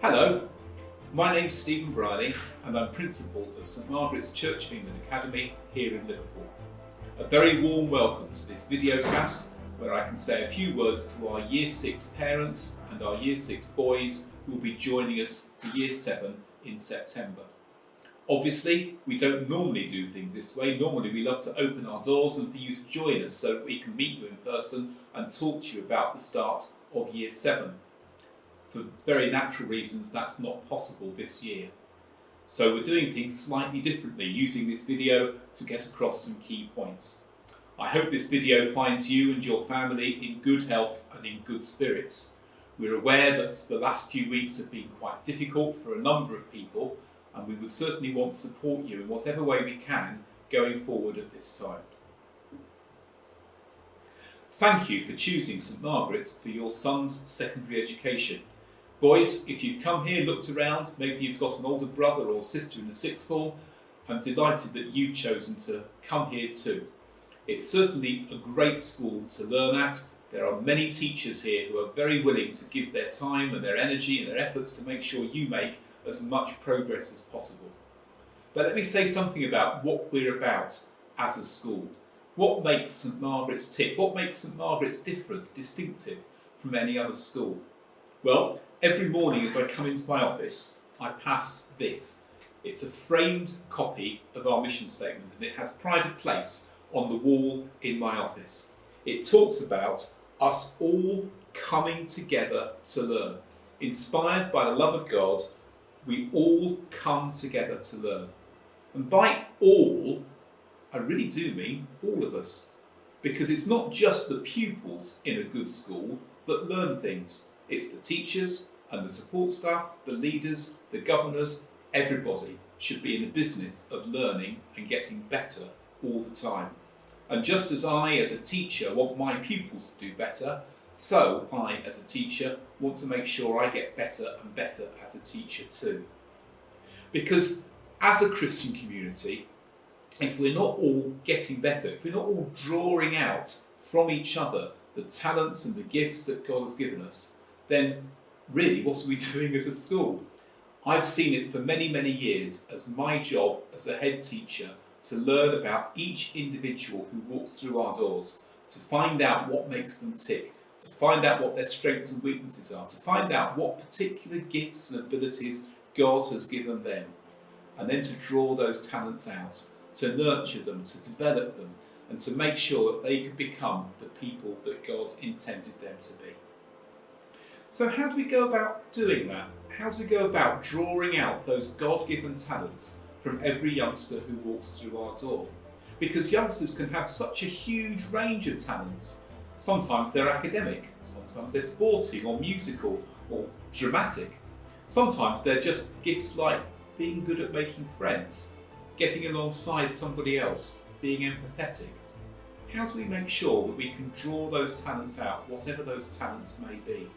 Hello, my name's Stephen Briley and I'm Principal of St Margaret's Church of England Academy here in Liverpool. A very warm welcome to this videocast where I can say a few words to our Year 6 parents and our Year 6 boys who will be joining us for Year 7 in September. Obviously, we don't normally do things this way. Normally we love to open our doors and for you to join us so that we can meet you in person and talk to you about the start of Year 7. For very natural reasons, that's not possible this year. So we're doing things slightly differently, using this video to get across some key points. I hope this video finds you and your family in good health and in good spirits. We're aware that the last few weeks have been quite difficult for a number of people, and we would certainly want to support you in whatever way we can going forward at this time. Thank you for choosing St Margaret's for your son's secondary education. Boys, if you've come here, looked around, maybe you've got an older brother or sister in the sixth form, I'm delighted that you've chosen to come here too. It's certainly a great school to learn at. There are many teachers here who are very willing to give their time and their energy and their efforts to make sure you make as much progress as possible. But let me say something about what we're about as a school. What makes St Margaret's tick? What makes St Margaret's different, distinctive from any other school? Well, every morning as I come into my office, I pass this. It's a framed copy of our mission statement and it has pride of place on the wall in my office. It talks about us all coming together to learn. Inspired by the love of God, we all come together to learn. And by all, I really do mean all of us. Because it's not just the pupils in a good school that learn things. It's the teachers and the support staff, the leaders, the governors, everybody should be in the business of learning and getting better all the time. And just as I, as a teacher, want my pupils to do better, so I, as a teacher, want to make sure I get better and better as a teacher too. Because as a Christian community, if we're not all getting better, if we're not all drawing out from each other the talents and the gifts that God has given us, then really what are we doing as a school? I've seen it for many, many years as my job as a head teacher to learn about each individual who walks through our doors, to find out what makes them tick, to find out what their strengths and weaknesses are, to find out what particular gifts and abilities God has given them, and then to draw those talents out, to nurture them, to develop them, and to make sure that they can become the people that God intended them to be. So how do we go about doing that? How do we go about drawing out those God-given talents from every youngster who walks through our door? Because youngsters can have such a huge range of talents. Sometimes they're academic, sometimes they're sporting or musical or dramatic. Sometimes they're just gifts like being good at making friends, getting alongside somebody else, being empathetic. How do we make sure that we can draw those talents out, whatever those talents may be?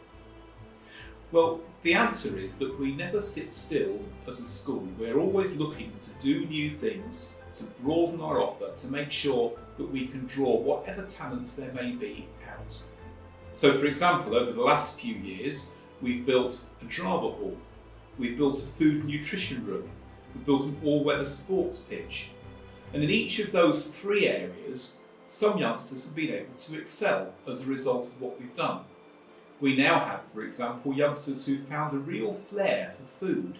Well, the answer is that we never sit still as a school. We're always looking to do new things, to broaden our offer, to make sure that we can draw whatever talents there may be out. So for example, over the last few years, we've built a drama hall, we've built a food and nutrition room, we've built an all-weather sports pitch. And in each of those three areas, some youngsters have been able to excel as a result of what we've done. We now have, for example, youngsters who've found a real flair for food.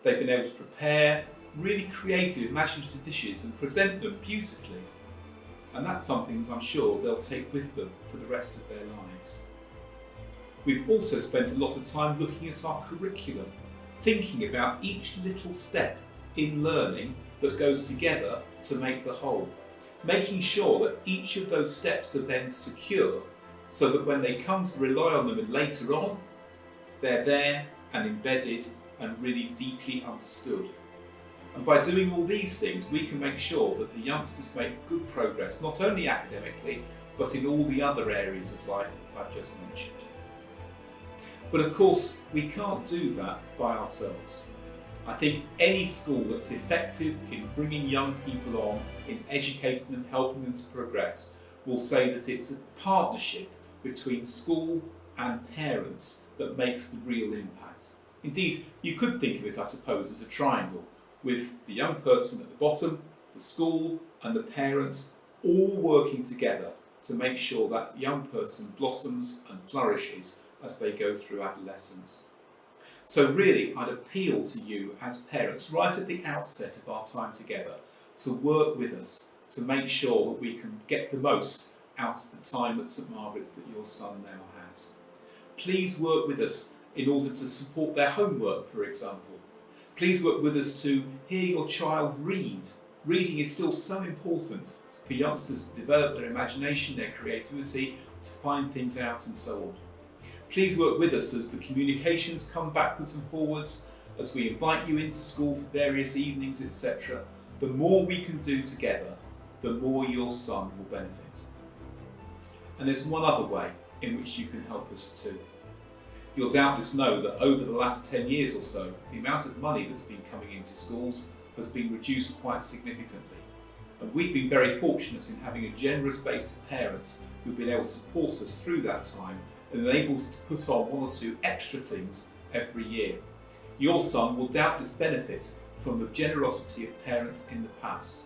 They've been able to prepare really creative, imaginative dishes and present them beautifully. And that's something that I'm sure they'll take with them for the rest of their lives. We've also spent a lot of time looking at our curriculum, thinking about each little step in learning that goes together to make the whole, making sure that each of those steps are then secure so that when they come to rely on them later on, they're there and embedded and really deeply understood. And by doing all these things, we can make sure that the youngsters make good progress, not only academically, but in all the other areas of life that I've just mentioned. But of course, we can't do that by ourselves. I think any school that's effective in bringing young people on, in educating them, helping them to progress, will say that it's a partnership between school and parents that makes the real impact. Indeed, you could think of it, I suppose, as a triangle, with the young person at the bottom, the school and the parents all working together to make sure that young person blossoms and flourishes as they go through adolescence. So really, I'd appeal to you as parents right at the outset of our time together to work with us to make sure that we can get the most out of the time at St Margaret's that your son now has. Please work with us in order to support their homework, for example. Please work with us to hear your child read. Reading is still so important for youngsters to develop their imagination, their creativity, to find things out and so on. Please work with us as the communications come backwards and forwards, as we invite you into school for various evenings, etc. The more we can do together, the more your son will benefit. And there's one other way in which you can help us too. You'll doubtless know that over the last 10 years or so, the amount of money that's been coming into schools has been reduced quite significantly. And we've been very fortunate in having a generous base of parents who've been able to support us through that time and enable us to put on one or two extra things every year. Your son will doubtless benefit from the generosity of parents in the past.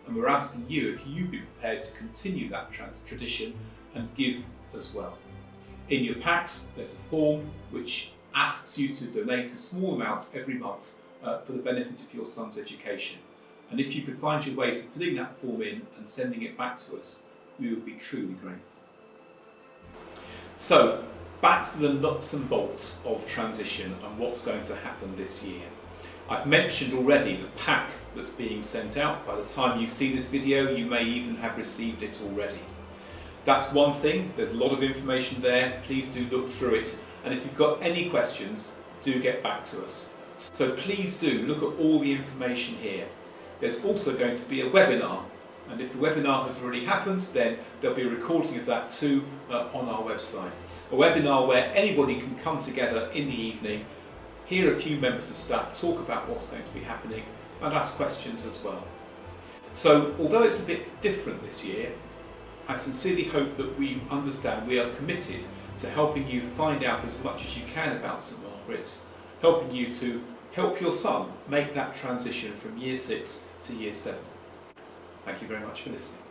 And we're asking you if you'd be prepared to continue that tradition and give as well. In your packs, there's a form which asks you to donate a small amount every month for the benefit of your son's education. And if you could find your way to filling that form in and sending it back to us, we would be truly grateful. So, back to the nuts and bolts of transition and what's going to happen this year. I've mentioned already the pack that's being sent out. By the time you see this video, you may even have received it already. That's one thing, there's a lot of information there, please do look through it, and if you've got any questions, do get back to us. So please do look at all the information here. There's also going to be a webinar, and if the webinar has already happened, then there'll be a recording of that too on our website. A webinar where anybody can come together in the evening, hear a few members of staff talk about what's going to be happening, and ask questions as well. So although it's a bit different this year, I sincerely hope that we understand we are committed to helping you find out as much as you can about St Margaret's, helping you to help your son make that transition from Year 6 to Year 7. Thank you very much for listening.